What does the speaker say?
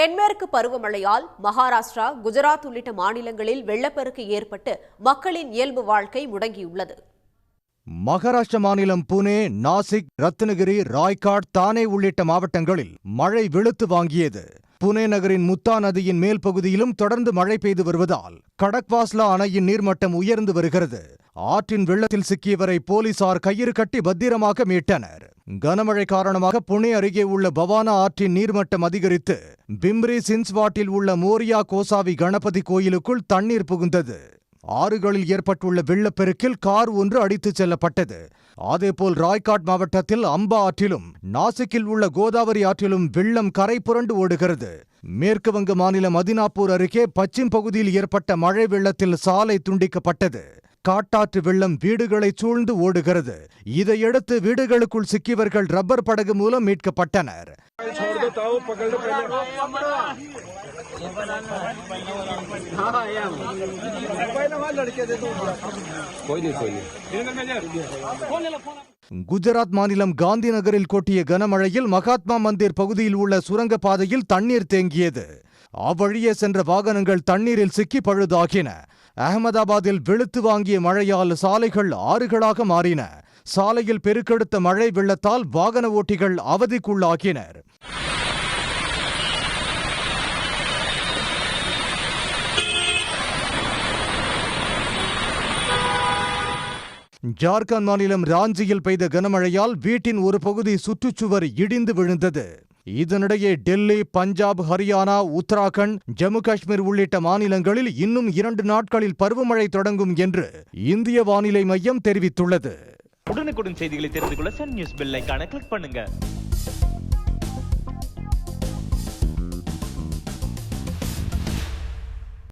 தென்மேற்கு பருவமழையால் மகாராஷ்டிரா, குஜராத் உள்ளிட்ட மாநிலங்களில் வெள்ளப்பெருக்கு ஏற்பட்டு மக்களின் இயல்பு வாழ்க்கை முடங்கியுள்ளது. மகாராஷ்டிர மாநிலம் புனே, நாசிக், ரத்னகிரி, ராய்காட், தானே உள்ளிட்ட மாவட்டங்களில் மழை வெளுத்து வாங்கியது. புனே நகரின் முத்தா நதியின் மேல் பகுதியிலும் தொடர்ந்து மழை பெய்து வருவதால் கடக்வாஸ்லா அணையின் நீர்மட்டம் உயர்ந்து வருகிறது. ஆற்றின் வெள்ளத்தில் சிக்கியவரை போலீசார் கயிறு கட்டி பத்திரமாக மீட்டனர். கனமழை காரணமாக புனே அருகே உள்ள பவானா ஆற்றின் நீர்மட்டம் அதிகரித்து பிம்ரி சின்ஸ்வாட்டில் உள்ள மோரியா கோசாவி கணபதி கோயிலுக்குள் தண்ணீர் புகுந்தது. ஆறுகளில் ஏற்பட்டுள்ள வெள்ளப்பெருக்கில் கார் ஒன்று அடித்துச் செல்லப்பட்டது. அதேபோல் ராய்காட் மாவட்டத்தில் அம்பா ஆற்றிலும் நாசிக்கில் உள்ள கோதாவரி ஆற்றிலும் வெள்ளம் கரை புரண்டு ஓடுகிறது. மேற்கு வங்க மாநிலம் மதினாப்பூர் அருகே பச்சிம் பகுதியில் ஏற்பட்ட மழை வெள்ளத்தில் சாலை துண்டிக்கப்பட்டது. காட்டாற்று வெள்ளம் வீடுகளை சூழ்ந்து ஓடுகிறது. இதையடுத்து வீடுகளுக்குள் சிக்கியவர்கள் ரப்பர் படகு மூலம் மீட்கப்பட்டனர். குஜராத் மாநிலம் காந்தி நகரில் கொட்டிய கனமழையில் மகாத்மா மந்திர் பகுதியில் உள்ள சுரங்கப்பாதையில் தண்ணீர் தேங்கியது. அவ்வழியே சென்ற வாகனங்கள் தண்ணீரில் சிக்கி பழுதாகின. அகமதாபாத்தில் வெளுத்து வாங்கிய மழையால் சாலைகள் ஆறுகளாக மாறின. சாலையில் பெருக்கெடுத்த மழை வெள்ளத்தால் வாகன ஓட்டிகள் அவதிக்குள்ளாகினர். ஜார்க்கண்ட் மாநிலம் ராஞ்சியில் பெய்த கனமழையால் வீட்டின் ஒரு பகுதி சுற்றுச்சுவர் இடிந்து விழுந்தது. இதனிடையே டெல்லி, பஞ்சாப், ஹரியானா, உத்தராகண்ட், ஜம்மு காஷ்மீர் உள்ளிட்ட மாநிலங்களில் இன்னும் 2 நாட்களில் பருவமழை தொடங்கும் என்று இந்திய வானிலை மையம் தெரிவித்துள்ளது. உடனுக்குடன் செய்திகளை தெரிந்து கொள்ள சன் நியூஸ் பெல் ஐகானை கிளிக் பண்ணுங்க.